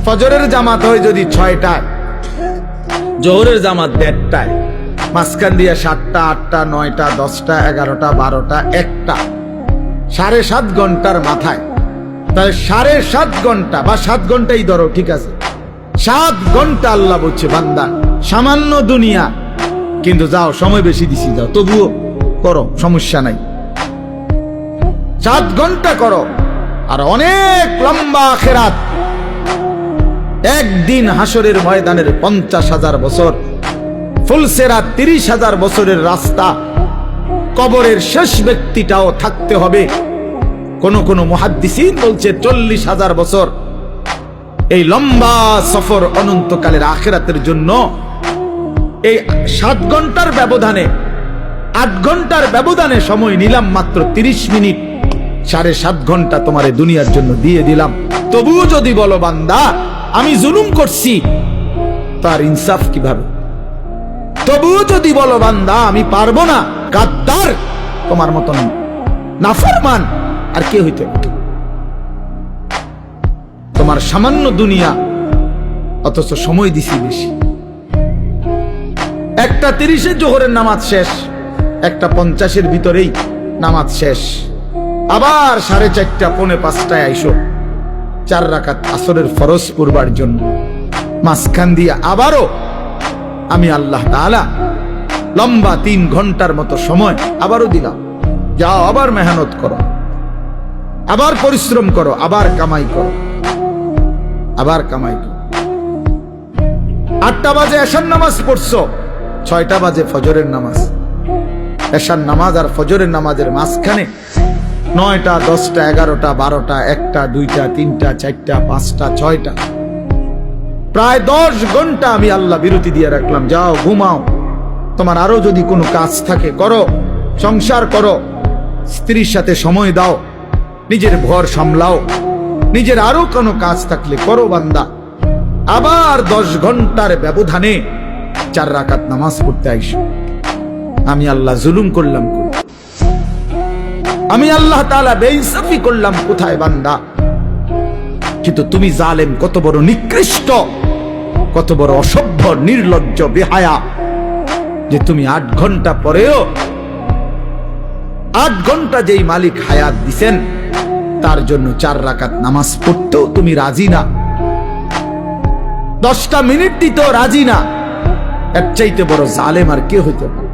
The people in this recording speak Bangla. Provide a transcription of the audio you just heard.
ফজরের জামাত হয় যদি 6টায়, জোহরের জামাত 1:30টায়, মাঝখান দিয়ে 7টা, 8টা, 9টা, 10টা, 11টা, 12টা, 1টা, 7.5 ঘন্টার মাথায়। তাহলে 7.5 ঘন্টা বা 7 ঘন্টাই ধরো, ঠিক আছে, 7 ঘন্টা আল্লাহ বলছে বান্দা সামান্য দুনিয়া, কিন্তু যাও সময় বেশি দিছি, যাও তবুও করো, সমস্যা নাই, 7 ঘন্টা করো। আর অনেক লম্বা আখিরাত, একদিন হাসরের ময়দানের 50,000 বছর, ফুলসেরাত 30,000 বছরের রাস্তা, কবরের শেষ ব্যক্তিটাও থাকতে হবে। কোন কোন মুহাদ্দিসিন বলছে 40,000 বছর। এই লম্বা সফর অনন্তকালের আখিরাতের জন্য এই 7 ঘন্টার ব্যবধানে, 8 ঘন্টার ব্যবধানে সময় নিলাম মাত্র 30 মিনিট, 7.5 ঘন্টা তোমার এই দুনিয়ার জন্য দিয়ে দিলাম। তবুও যদি বলো বান্দা আমি জুলুম করছি, তার ইনসাফ কিভাবে? তবুও যদি বলো বান্দা আমি পারবো না, গাদ্দার, তোমার মতন নাফরমান আর কে হইতে পারে? তোমার সামান্য দুনিয়া, অথচ সময় দিছি বেশি। 1:30 জোহরের নামাজ শেষ, 1:50 ভিতরেই নামাজ শেষ। আবার 4:30, 4:45টায় আইসো 4 রাকাত আসরের ফরজ পড়বার জন্য। মাঝখান দিয়ে আবারও আমি আল্লাহ তাআলা লম্বা 3 ঘন্টার মতো সময় আবারও দিলাম, যাও আবার মেহনত করো, আবার পরিশ্রম করো, আবার কামাই করো, আবার কামাই করো। 8টা বাজে এশার নামাজ পড়ছো, 6টা বাজে ফজরের নামাজ। এশার নামাজ আর ফজরের নামাজের মাঝখানে 9টা, 10টা, 11টা, 12টা, 1টা, 2টা, 3টা, 4টা, 5টা, 6টা, প্রায় 10 ঘন্টা আমি আল্লাহ বিরতি দিয়ে রাখলাম। যাও ঘুমাও, তোমার আরো যদি কোনো কাজ থাকে করো, সংসার করো, স্ত্রীর সাথে সময় দাও, নিজের ঘর সামলাও, নিজের আরো কোনো কাজ থাকলে করো বান্দা। আবার 10 ঘন্টার ব্যবধানে 4 রাকাত নামাজ পড়তে আইসো। আমি আল্লাহ জুলুম করলাম কই? আমি আল্লাহ তাআলা বেইনসাফি করলাম কোথায় বান্দা? কিন্তু তুমি জালেম, কত বড় নিকৃষ্ট, কত বড় অসভ্য, নির্লজ্জ, বেহায়া, যে তুমি 8 ঘন্টা পরেও, 8 ঘন্টা যেই মালিক হায়াত দিছেন তার জন্য 4 রাকাত নামাজ পড়তেও তুমি রাজি না, 10টা মিনিট দিতেও রাজি না। এর চাইতে বড় জালেম আর কে হইতে পারে?